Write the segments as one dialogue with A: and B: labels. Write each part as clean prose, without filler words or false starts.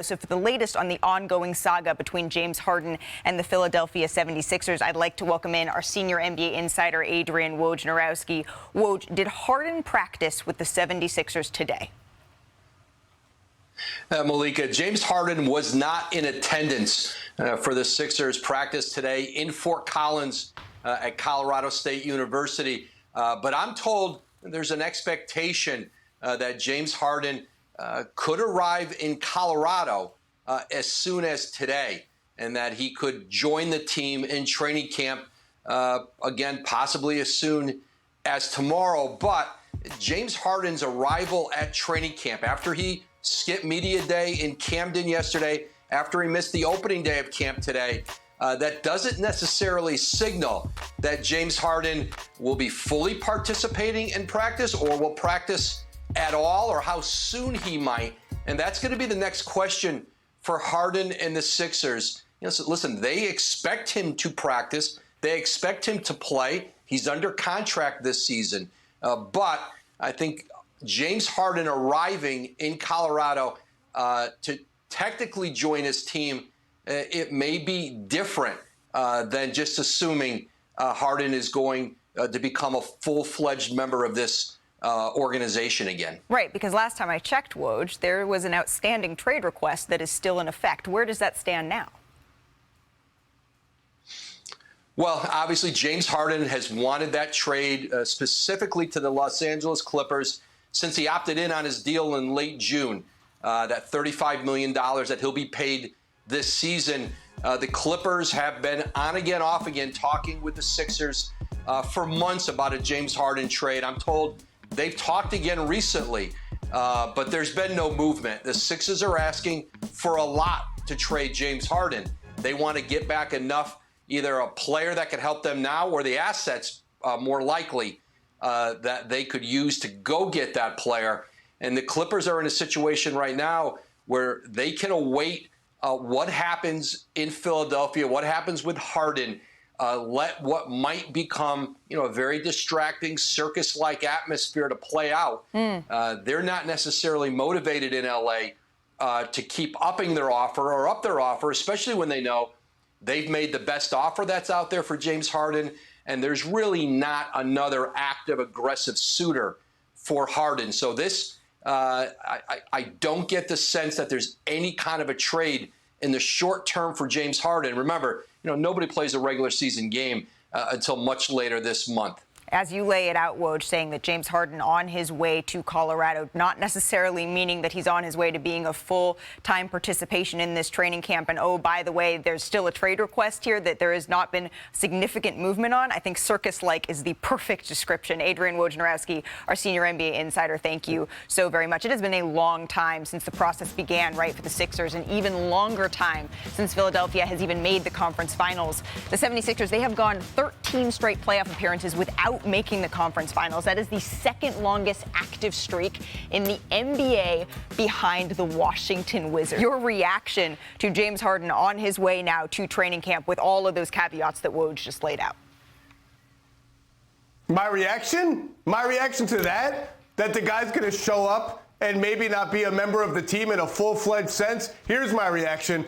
A: So for the latest on the ongoing saga between James Harden and the Philadelphia 76ers, I'd like to welcome in our senior NBA insider, Adrian Wojnarowski. Woj, did Harden practice with the 76ers today?
B: Malika, James Harden was not in attendance for the Sixers practice today in Fort Collins at Colorado State University. But I'm told there's an expectation that James Harden could arrive in Colorado as soon as today, and that he could join the team in training camp again, possibly as soon as tomorrow. But James Harden's arrival at training camp after he skipped media day in Camden yesterday, after he missed the opening day of camp today, that doesn't necessarily signal that James Harden will be fully participating in practice or will practice at all, or how soon he might. And that's going to be the next question for Harden and the Sixers. So listen, they expect him to practice. They expect him to play. He's under contract this season. But I think James Harden arriving in Colorado to technically join his team, it may be different than just assuming Harden is going to become a full-fledged member of this organization again.
A: Right, because last time I checked, Woj, there was an outstanding trade request that is still in effect. Where does that stand now?
B: Well, obviously, James Harden has wanted that trade specifically to the Los Angeles Clippers since he opted in on his deal in late June, that $35 million that he'll be paid this season. The Clippers have been on again, off again, talking with the Sixers for months about a James Harden trade. I'm told they've talked again recently, but there's been no movement. The Sixers are asking for a lot to trade James Harden. They want to get back enough, either a player that could help them now or the assets more likely that they could use to go get that player. And the Clippers are in a situation right now where they can await what happens in Philadelphia, what happens with Harden, let what might become, a very distracting circus-like atmosphere to play out. They're not necessarily motivated in L.A. To keep upping their offer or up their offer, especially when they know they've made the best offer that's out there for James Harden, and there's really not another active, aggressive suitor for Harden. So this, I don't get the sense that there's any kind of a trade in the short term for James Harden. Remember, nobody plays a regular season game until much later this month.
A: As you lay it out, Woj, saying that James Harden on his way to Colorado, not necessarily meaning that he's on his way to being a full-time participation in this training camp. And, oh, by the way, there's still a trade request here that there has not been significant movement on. I think circus-like is the perfect description. Adrian Wojnarowski, our senior NBA insider, thank you so very much. It has been a long time since the process began, right, for the Sixers, and even longer time since Philadelphia has even made the conference finals. The 76ers, they have gone 13 straight playoff appearances without making the conference finals. That is the second longest active streak in the NBA behind the Washington Wizards. Your reaction to James Harden on his way now to training camp with all of those caveats that Woj just laid out?
C: My reaction? My reaction to that the guy's going to show up and maybe not be a member of the team in a full-fledged sense? Here's my reaction.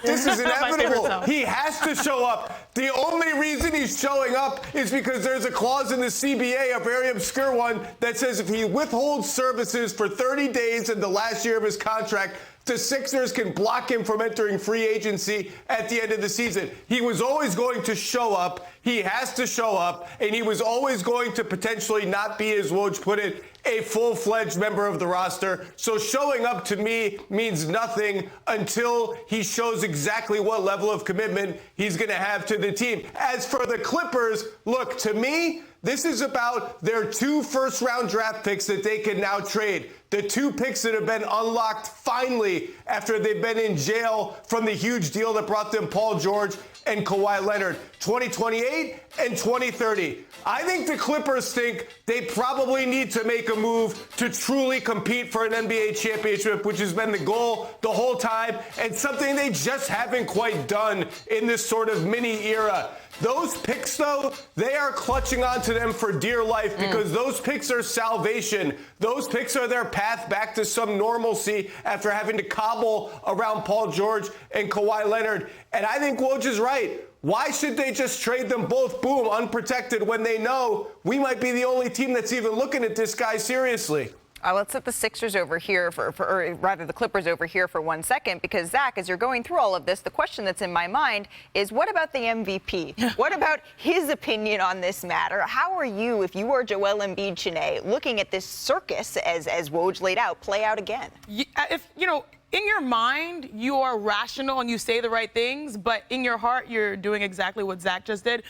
C: This is inevitable. He has to show up. The only reason he's showing up is because there's a clause in the CBA, a very obscure one, that says if he withholds services for 30 days in the last year of his contract, the Sixers can block him from entering free agency at the end of the season. He was always going to show up. He has to show up. And he was always going to potentially not be, as Woj put it, a full-fledged member of the roster. So showing up to me means nothing until he shows exactly what level of commitment he's going to have to the team. As for the Clippers, look, to me, this is about their 2 first-round draft picks that they can now trade. The 2 picks that have been unlocked finally after they've been in jail from the huge deal that brought them Paul George and Kawhi Leonard, 2028 and 2030. I think the Clippers think they probably need to make a move to truly compete for an NBA championship, which has been the goal the whole time and something they just haven't quite done in this sort of mini era. Those picks, though, they are clutching onto them for dear life because those picks are salvation. Those picks are their path back to some normalcy after having to cobble around Paul George and Kawhi Leonard. And I think Woj is right. Why should they just trade them both, boom, unprotected, when they know we might be the only team that's even looking at this guy seriously?
A: Let's set the Sixers over here or rather the Clippers over here for 1 second, because Zach, as you're going through all of this, the question that's in my mind is, what about the MVP? What about his opinion on this matter? How are you, if you are Joel Embiid, Chiney, looking at this circus as Woj laid out, play out again?
D: In your mind, you are rational and you say the right things, but in your heart, you're doing exactly what Zach just did.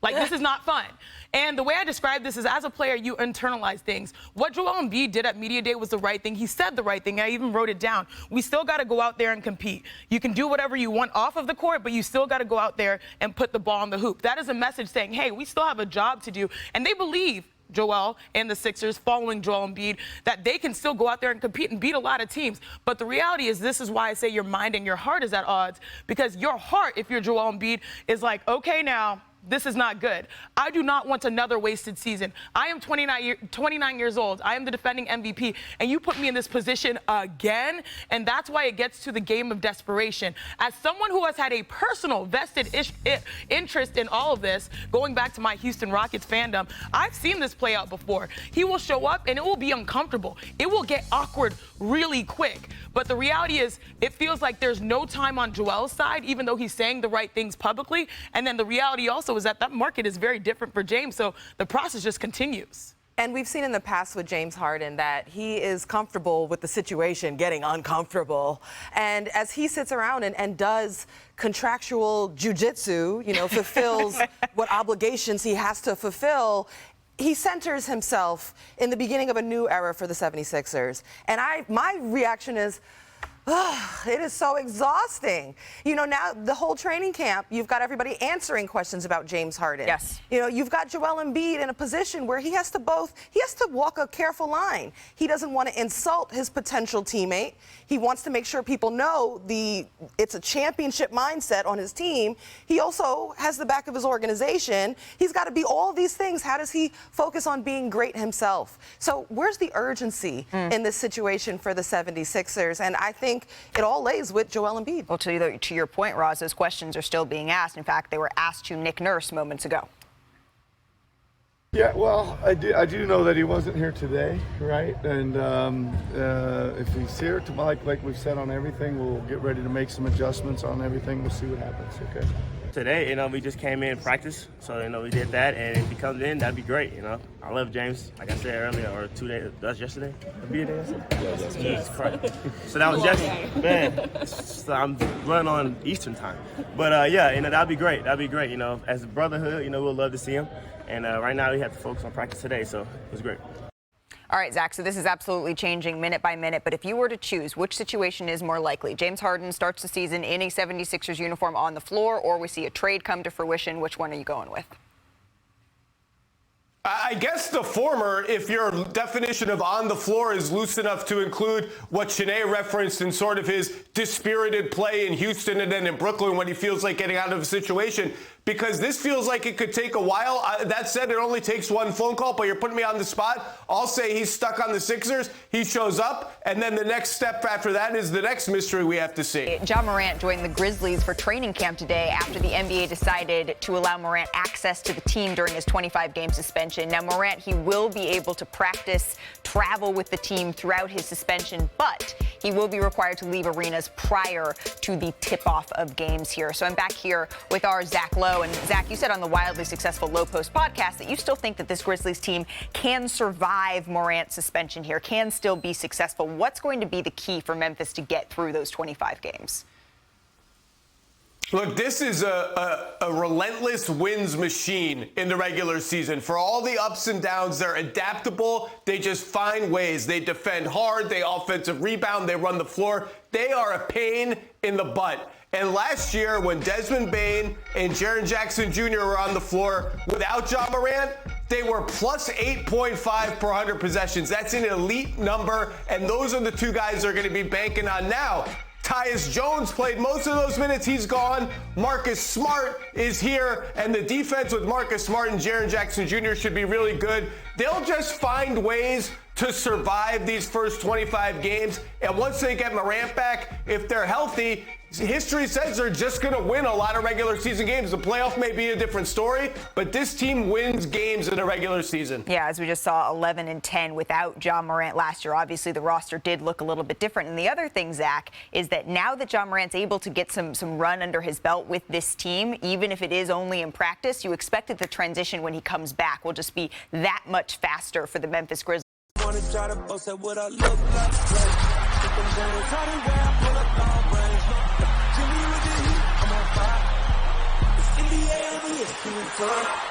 D: Like, this is not fun. And the way I describe this is, as a player, you internalize things. What Joel Embiid did at Media Day was the right thing. He said the right thing. I even wrote it down. We still got to go out there and compete. You can do whatever you want off of the court, but you still got to go out there and put the ball in the hoop. That is a message saying, hey, we still have a job to do. And they believe, Joel and the Sixers, following Joel Embiid, that they can still go out there and compete and beat a lot of teams. But the reality is, this is why I say your mind and your heart is at odds, because your heart, if you're Joel Embiid, is like, okay, now, this is not good. I do not want another wasted season. I am 29 years old. I am the defending MVP, and you put me in this position again, and that's why it gets to the game of desperation. As someone who has had a personal vested interest in all of this, going back to my Houston Rockets fandom, I've seen this play out before. He will show up, and it will be uncomfortable. It will get awkward really quick. But the reality is, it feels like there's no time on Joel's side, even though he's saying the right things publicly. And then the reality also is that market is very different for James, so the process just continues.
E: And we've seen in the past with James Harden that he is comfortable with the situation getting uncomfortable. And as he sits around and does contractual jujitsu, fulfills what obligations he has to fulfill, he centers himself in the beginning of a new era for the 76ers. And my reaction is, it is so exhausting. Now the whole training camp, you've got everybody answering questions about James Harden.
A: Yes.
E: You've got Joel Embiid in a position where he has to walk a careful line. He doesn't want to insult his potential teammate. He wants to make sure people know it's a championship mindset on his team. He also has the back of his organization. He's got to be all these things. How does he focus on being great himself? So where's the urgency in this situation for the 76ers? And I think it all lays with Joel Embiid.
A: Well, to your point, Roz, those questions are still being asked. In fact, they were asked to Nick Nurse moments ago.
F: Yeah, well, I do know that he wasn't here today, right? And if he's here, like we've said on everything, we'll get ready to make some adjustments on everything. We'll see what happens, okay?
G: Today, we just came in and practiced, so, we did that, and if he comes in, that'd be great, I love James, like I said earlier, or 2 days, that's yesterday? Jesus Christ. So that was yesterday, man, so I'm running on Eastern time. But, that'd be great, as a brotherhood, we'll love to see him, and right now we have to focus on practice today, so it was great.
A: All right, Zach, so this is absolutely changing minute by minute, but if you were to choose, which situation is more likely? James Harden starts the season in a 76ers uniform on the floor, or we see a trade come to fruition? Which one are you going with?
C: I guess the former, if your definition of on the floor is loose enough to include what Chiney referenced in sort of his dispirited play in Houston and then in Brooklyn when he feels like getting out of a situation, because this feels like it could take a while. That said, it only takes one phone call, but you're putting me on the spot. I'll say he's stuck on the Sixers. He shows up, and then the next step after that is the next mystery we have to see.
A: Ja Morant joined the Grizzlies for training camp today after the NBA decided to allow Morant access to the team during his 25-game suspension. Now, Morant, he will be able to practice, travel with the team throughout his suspension, but he will be required to leave arenas prior to the tip-off of games here. So I'm back here with our Zach Lowe. And Zach, you said on the wildly successful Low Post podcast that you still think that this Grizzlies team can survive Morant's suspension here, can still be successful. What's going to be the key for Memphis to get through those 25 games?
C: Look, this is a relentless wins machine in the regular season. For all the ups and downs, they're adaptable. They just find ways. They defend hard. They offensive rebound. They run the floor. They are a pain in the butt. And last year, when Desmond Bane and Jaren Jackson Jr. were on the floor without Ja Morant, they were plus 8.5 per 100 possessions. That's an elite number, and those are the two guys they're going to be banking on now. Tyus Jones played most of those minutes. He's gone. Marcus Smart is here, and the defense with Marcus Smart and Jaren Jackson Jr. should be really good. They'll just find ways to survive these first 25 games. And once they get Morant back, if they're healthy, history says they're just going to win a lot of regular season games. The playoff may be a different story, but this team wins games in the regular season.
A: Yeah, as we just saw, 11-10 without Ja Morant last year. Obviously, the roster did look a little bit different. And the other thing, Zach, is that now that Ja Morant's able to get some run under his belt with this team, even if it is only in practice, you expect that the transition when he comes back will just be that much faster for the Memphis Grizzlies.
H: Wanna try to boast at what I look like. Put them down, try to grab, pull up long range. Jimmy with the heat, I'm on fire. It's NBA over here,